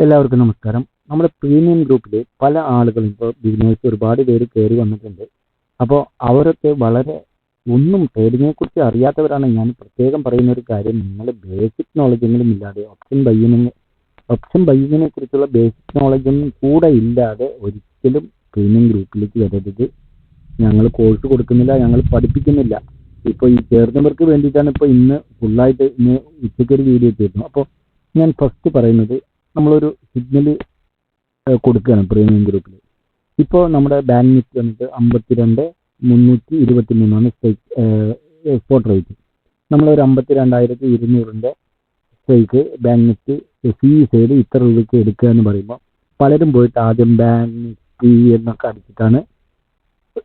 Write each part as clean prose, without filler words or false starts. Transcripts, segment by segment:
എല്ലാവർക്കും നമസ്കാരം. നമ്മുടെ പ്രീമിയം ഗ്രൂപ്പിൽ പല ആളുകളും ഇപ്പോൾ ബിഗിനേഴ്സ് ഒരുപാട് പേര് കയറി വന്നിട്ടുണ്ട്. അപ്പോൾ അവരൊക്കെ വളരെ ഒന്നും ട്രേഡിങ്ങിനെ കുറിച്ച് അറിയാത്തവരാണ്. ഞാൻ പ്രത്യേകം പറയുന്ന ഒരു കാര്യം, നിങ്ങൾ ബേസിക് നോളജെങ്കിലും ഇല്ലാതെ ഓപ്ഷൻ ബയ്യിങ്ങിനെ കുറിച്ചുള്ള ബേസിക് നോളജൊന്നും കൂടെ ഇല്ലാതെ ഒരിക്കലും പ്രീമിയം ഗ്രൂപ്പിലേക്ക് വരരുത്. ഞങ്ങൾ കോഴ്സ് കൊടുക്കുന്നില്ല, ഞങ്ങൾ പഠിപ്പിക്കുന്നില്ല. ഇപ്പോൾ ഈ ചേർന്നവർക്ക് വേണ്ടിയിട്ടാണ് ഇപ്പോൾ ഇന്ന് ഉച്ചയ്ക്ക് ഒരു വീഡിയോ ചെയ്തിരുന്നു. അപ്പോൾ ഞാൻ ഫസ്റ്റ് പറയുന്നത്, നമ്മളൊരു സിഗ്നൽ കൊടുക്കുകയാണ് പ്രീമിയം ഗ്രൂപ്പിൽ. ഇപ്പോൾ നമ്മുടെ ബാങ്ക് നിഫ്റ്റി വന്നിട്ട് 52,323 സ്പോട്ട് റേറ്റ്. നമ്മളൊരു 52,200 strike bank Nifty C side ഇത്ര രൂപയ്ക്ക് എടുക്കുക എന്ന് പറയുമ്പോൾ പലരും പോയിട്ട് ആദ്യം ബാങ്ക് നിഫ്റ്റി എന്നൊക്കെ അടിച്ചിട്ടാണ്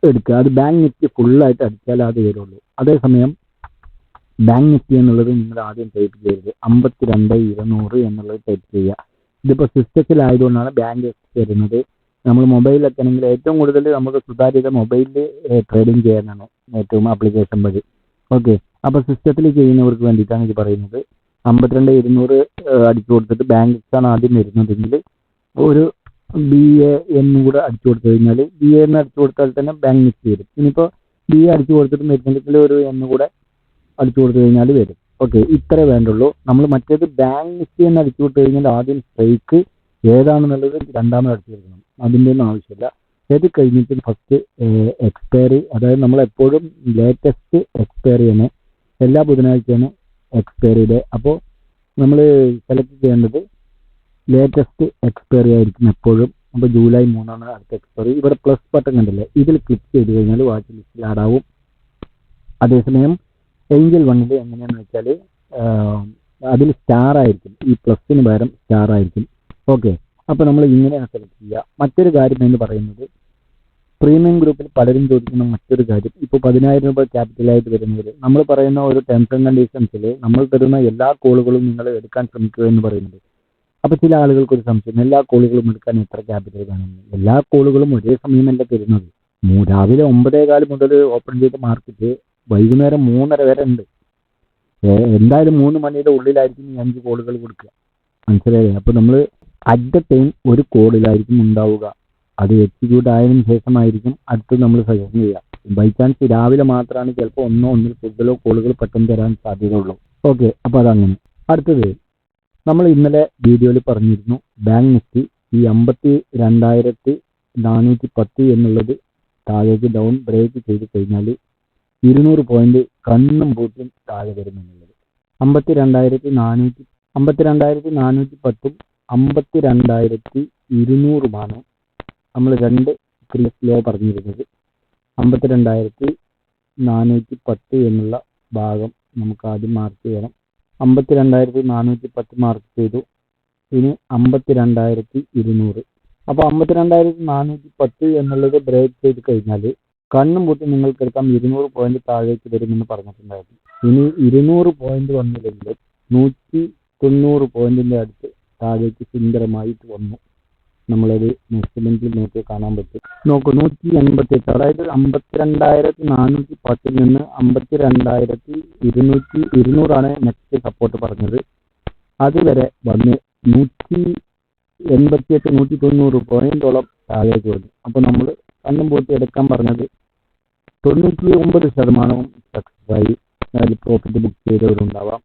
എടുക്കുക. അത് ബാങ്ക് നിഫ്റ്റി ഫുള്ളായിട്ട് അടിച്ചാൽ അത് വരുള്ളൂ. അതേസമയം ബാങ്ക് നിഫ്റ്റി എന്നുള്ളത് നിങ്ങൾ ആദ്യം ടൈപ്പ് ചെയ്യരുത്. 52,200 എന്നുള്ളത് ടൈപ്പ് ചെയ്യുക. ഇതിപ്പോൾ സിസ്റ്റത്തിലായതുകൊണ്ടാണ് ബാങ്ക് വരുന്നത്. നമ്മൾ മൊബൈലിലൊക്കെ ആണെങ്കിൽ ഏറ്റവും കൂടുതൽ നമുക്ക് സുതാര്യത മൊബൈലിൽ ട്രേഡിംഗ് ചെയ്യാനാണ് ഏറ്റവും ആപ്ലിക്കേഷൻ വഴി. ഓക്കെ, അപ്പോൾ സിസ്റ്റത്തിൽ ചെയ്യുന്നവർക്ക് വേണ്ടിയിട്ടാണ് ഇത് പറയുന്നത്. 52,200 അടിച്ചു കൊടുത്തിട്ട് ബാങ്ക് ആണ് ആദ്യം വരുന്നതെങ്കിൽ ഒരു BA എന്നും കൂടെ അടിച്ചു കൊടുത്തു കഴിഞ്ഞാൽ BA എന്ന് അടിച്ചു കൊടുത്താൽ തന്നെ ബാങ്ക് നിഫ്റ്റി വരും. ഇനിയിപ്പോൾ BA അടിച്ചു കൊടുത്തിട്ട് വരുന്നെങ്കിൽ ഒരു എന്ന് കൂടെ അടിച്ചു കൊടുത്തു കഴിഞ്ഞാൽ വരും. ഓക്കെ, ഇത്രേ വേണ്ടുള്ളൂ. നമ്മൾ മറ്റേത് ബാങ്ക് നിഫ്റ്റി എന്ന് അടിച്ചു കൊടുത്തു കഴിഞ്ഞാൽ ആദ്യം സ്ട്രൈക്ക് ഏതാണെന്നുള്ളത് രണ്ടാമത് അടിച്ചു കൊടുക്കണം. അതിൻ്റെ ഒന്നും ആവശ്യമില്ല. ഇത് കഴിഞ്ഞിട്ട് ഫസ്റ്റ് എക്സ്പയറി, അതായത് നമ്മൾ എപ്പോഴും ലേറ്റസ്റ്റ് എക്സ്പയറിയാണ്, എല്ലാ ബുധനാഴ്ചയാണ് എക്സ്പയറിയുടെ. അപ്പോൾ നമ്മൾ സെലക്ട് ചെയ്യേണ്ടത് ലേറ്റസ്റ്റ് എക്സ്പയറി ആയിരിക്കും എപ്പോഴും. അപ്പോൾ ജൂലൈ 3 അടുത്ത എക്സ്പയറി. ഇവിടെ പ്ലസ് ബട്ടൺ കണ്ടില്ലേ, ഇതിൽ ക്ലിക്ക് ചെയ്ത് കഴിഞ്ഞാൽ വാച്ച് ലിസ്റ്റിൽ ആഡാവും. അതേസമയം ഏഞ്ചൽ വണ്ണിൽ എങ്ങനെയാണെന്ന് വെച്ചാൽ അതിൽ സ്റ്റാർ ആയിരിക്കും, ഈ പ്ലസിന് പകരം സ്റ്റാർ ആയിരിക്കും. ഓക്കെ, അപ്പോൾ നമ്മൾ ഇങ്ങനെയാണ് സെലക്ട് ചെയ്യുക. മറ്റൊരു കാര്യം എന്ന് പറയുന്നത്, പ്രീമിയം ഗ്രൂപ്പിൽ പലരും ചോദിക്കുന്ന മറ്റൊരു കാര്യം, ഇപ്പോൾ 10,000 രൂപ ക്യാപിറ്റലായിട്ട് വരുന്നവർ, നമ്മൾ പറയുന്ന ഒരു ടേംസ് ആൻഡ് കണ്ടീഷൻസിൽ നമ്മൾ തരുന്ന എല്ലാ കോളുകളും നിങ്ങൾ എടുക്കാൻ ശ്രമിക്കുക എന്ന് പറയുന്നത്. അപ്പോൾ ചില ആളുകൾക്ക് ഒരു സംശയം, എല്ലാ കോളുകളും എടുക്കാൻ എത്ര ക്യാപിറ്റൽ വേണമെന്ന്. എല്ലാ കോളുകളും ഒരേ സമയമല്ല തരുന്നത്. രാവിലെ 9:15 മുതൽ ഓപ്പൺ ചെയ്ത മാർക്കറ്റ് വൈകുന്നേരം 3:30 വരെ ഉണ്ട്. എന്തായാലും 3 മണിയുടെ ഉള്ളിലായിരിക്കും ഈ 5 കോളുകൾ കൊടുക്കുക. മനസ്സിലായേ? അപ്പോൾ നമ്മൾ അറ്റ് എ ടൈം ഒരു കോളിലായിരിക്കും ഉണ്ടാവുക. അത് എക്സിക്യൂട്ട് ആയതിനു ശേഷമായിരിക്കും അടുത്ത് നമ്മൾ സജഷൻ ചെയ്യുക. ബൈ ചാൻസ് രാവിലെ മാത്രമാണ് ചിലപ്പോൾ ഒന്നിൽ കൂടുതലോ കോളുകൾ പെട്ടെന്ന് തരാൻ സാധ്യതയുള്ളൂ. ഓക്കെ, അപ്പോൾ അതങ്ങനെ. അടുത്തത്, നമ്മൾ ഇന്നലെ വീഡിയോയിൽ പറഞ്ഞിരുന്നു, ബാങ്ക് നിഫ്റ്റി ഈ 52,410 എന്നുള്ളത് താഴേക്ക് ഡൗൺ ബ്രേക്ക് ചെയ്ത് കഴിഞ്ഞാൽ 200 പോയിന്റ് കണ്ണും പൂട്ടും താഴെ വരുമെന്നുള്ളത്. 52,410 52,200 നമ്മൾ രണ്ട് ക്രിയസിലോ പറഞ്ഞിരുന്നത്. 52,410 എന്നുള്ള ഭാഗം നമുക്ക് ആദ്യം മാർക്ക് ചെയ്യണം. 52,410 മാർക്ക് ചെയ്തു. ഇനി 52,200. അപ്പോൾ 52,410 എന്നുള്ളത് ബ്രേക്ക് ചെയ്ത് കഴിഞ്ഞാൽ കണ്ണും പൂട്ടി നിങ്ങൾക്ക് എടുക്കാം 200 പോയിന്റ് താഴേക്ക് വരുമെന്ന് പറഞ്ഞിട്ടുണ്ടായിരുന്നു. ഇനി 200 പോയിന്റ് വന്നില്ലെങ്കിൽ 190 പോയിന്റിന്റെ അടുത്ത് താഴേക്ക് സുന്ദരമായിട്ട് വന്നു. നമ്മളത് മെഷർമെന്റിൽ നോക്കി കാണാൻ പറ്റും. നോക്കൂ, 188, അതായത് 52,410 നിന്ന് 52,200 നെക്സ്റ്റ് സപ്പോർട്ട് പറഞ്ഞത്. അതുവരെ വന്ന് 188 190 പോയിന്റോളം താഴേക്ക് വന്നു. അപ്പോൾ നമ്മൾ കണ്ണും പൂട്ടി എടുക്കാൻ പറഞ്ഞത് 99% സക്സസ് ആയി. അതിൽ പ്രോഫിറ്റ് ബുക്ക് ചെയ്തവരുണ്ടാവാം.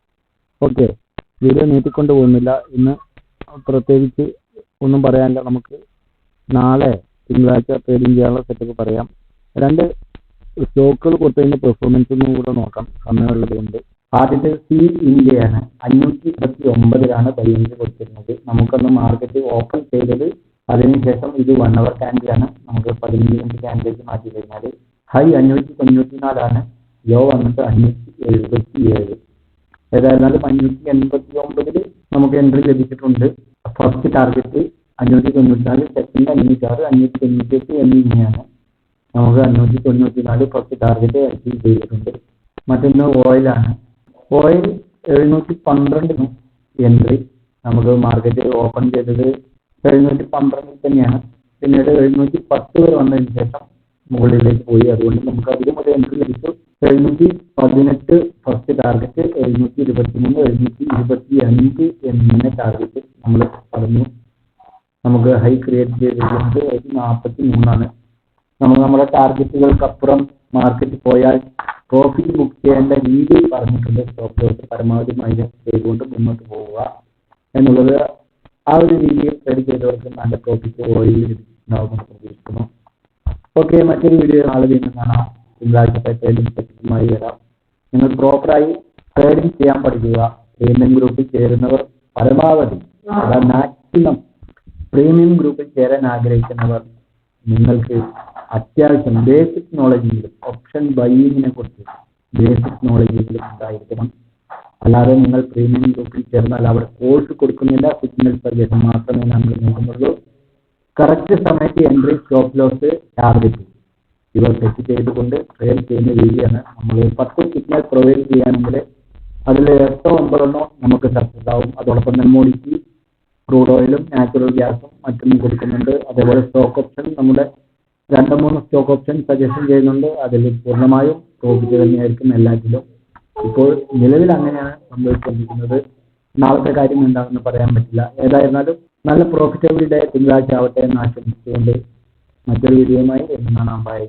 ഓക്കെ, വീഡിയോ നീട്ടിക്കൊണ്ട് പോകുന്നില്ല. ഇന്ന് പ്രത്യേകിച്ച് ഒന്നും പറയാനില്ല. നമുക്ക് നാളെ തിങ്കളാഴ്ച ട്രേഡിംഗ് ചെയ്യാനുള്ള സെറ്റപ്പ് പറയാം. 2 സ്റ്റോക്കുകൾ കൊടുത്തതിന്റെ പെർഫോമൻസ് ഒന്നും കൂടെ നോക്കാം, സമയമുള്ളത് കൊണ്ട്. ആദ്യത്തെ സി ഇന്ത്യയാണ്. 529 ബൈൻഡ് കൊടുത്തിരുന്നത്. നമുക്കൊന്ന് മാർക്കറ്റ് ഓപ്പൺ ചെയ്തത്. അതിനുശേഷം ഇത് 1 അവർ ക്യാൻഡിലാണ്. നമുക്ക് 15 മിനിറ്റ് ക്യാൻഡിലേക്ക് മാറ്റി കഴിഞ്ഞാൽ ഹൈ 594, ലോ വന്നിട്ട് 577. ഏതായിരുന്നാലും 589 നമുക്ക് എൻട്രി ലഭിച്ചിട്ടുണ്ട്. ഫസ്റ്റ് ടാർഗറ്റ് 594, സെക്കൻഡ് 506, 598 എന്നിങ്ങനെയാണ്. നമുക്ക് 594 ഫസ്റ്റ് ടാർഗറ്റ് അച്ചീവ് ചെയ്തിട്ടുണ്ട്. മറ്റൊന്ന് ഓയിലാണ്. Oil 712 entry. നമുക്ക് മാർക്കറ്റ് ഓപ്പൺ ചെയ്തത് 712 തന്നെയാണ്. പിന്നീട് 710 വരെ വന്നതിന് ശേഷം മുകളിലേക്ക് പോയി. അതുകൊണ്ട് നമുക്ക് അധികം ഒരു എൻട്രി ലഭിച്ചു. 718 ഫസ്റ്റ് ടാർഗറ്റ്, 723, 725 എന്നിങ്ങനെ ടാർഗറ്റ് നമ്മൾ പറഞ്ഞു. നമുക്ക് ഹൈ ക്രിയേറ്റ് ചെയ്തിരിക്കുന്നത് 43 നമ്മൾ നമ്മുടെ ടാർഗറ്റുകൾക്കപ്പുറം മാർക്കറ്റ് പോയാൽ പ്രോഫിറ്റ് ബുക്ക് ചെയ്യേണ്ട രീതി പറഞ്ഞിട്ടുണ്ട്. സ്റ്റോപ്പ് ലോസ് പരമാവധി മൈനസ് ചെയ്തുകൊണ്ട് മുന്നോട്ട് പോവുക എന്നുള്ളത്. ആ ഒരു രീതിയിൽ ട്രേഡ് ചെയ്തവർക്ക് നല്ല പ്രോഫിറ്റ് ഓയിൽ ലഭിക്കുന്നുണ്ടാവുമെന്ന് പ്രതീക്ഷിക്കുന്നു. ഓക്കെ, മറ്റൊരു വീഡിയോ നാളെ വീണ്ടും കാണാം. തിങ്കളാഴ്ച ട്രേഡിംഗ് സെഷനുമായി വരാം. നിങ്ങൾ പ്രോപ്പറായി ട്രേഡിംഗ് ചെയ്യാൻ പഠിക്കുക. പ്രീമിയം ഗ്രൂപ്പിൽ ചേരുന്നവർ പരമാവധി മാക്സിമം പ്രീമിയം ഗ്രൂപ്പിൽ ചേരാൻ ആഗ്രഹിക്കുന്നവർ നിങ്ങൾക്ക് അത്യാവശ്യം ബേസിക് നോളജെങ്കിലും ഓപ്ഷൻ ബൈയിങ്ങിനെ കുറിച്ച് ബേസിക് നോളജെങ്കിലും ഉണ്ടായിരിക്കണം. അല്ലാതെ നിങ്ങൾ പ്രീമിയം ഗ്രൂപ്പിൽ ചേർന്നാൽ അവിടെ കോഴ്സ് കൊടുക്കുന്നില്ല, സിഗ്നൽ സജഷൻ മാത്രമേ നമ്മൾ നൽകുന്നുള്ളൂ. കറക്റ്റ് സമയത്ത് എൻട്രി, സ്റ്റോപ്പ് ലോസ്, ടാർഗറ്റ് ഇവ സെറ്റ് ചെയ്തുകൊണ്ട് ട്രേഡ് ചെയ്യുന്ന രീതിയാണ്. നമ്മൾ 10 സിഗ്നൽ പ്രൊവൈഡ് ചെയ്യുകയാണെങ്കിൽ അതിൽ 8 9 നമുക്ക് സക്സസ് ആവും. അതോടൊപ്പം കമ്മോഡിറ്റി, ക്രൂഡ് ഓയിലും നാച്ചുറൽ ഗ്യാസും മറ്റും കൊടുക്കുന്നുണ്ട്. അതേപോലെ സ്റ്റോക്ക് ഓപ്ഷൻ നമ്മുടെ 2-3 സ്റ്റോക്ക് ഓപ്ഷൻ സജഷൻ ചെയ്യുന്നുണ്ട്. അതിൽ പൂർണ്ണമായും പ്രോഫിറ്റ് തന്നെയായിരിക്കും എല്ലാറ്റിലും. ഇപ്പോൾ നിലവിൽ അങ്ങനെയാണ് സംഭവിച്ചുകൊണ്ടിരിക്കുന്നത്. നാളത്തെ കാര്യം എന്താണെന്ന് പറയാൻ പറ്റില്ല. ഏതായിരുന്നാലും നല്ല പ്രോഫിറ്റബിൾ ഡേ തിങ്കളാഴ്ച ആവട്ടെ എന്ന് ആശംസിച്ചുകൊണ്ട് മറ്റൊരു വീഡിയോയുമായി എന്ന് കാണാൻ. ബൈ.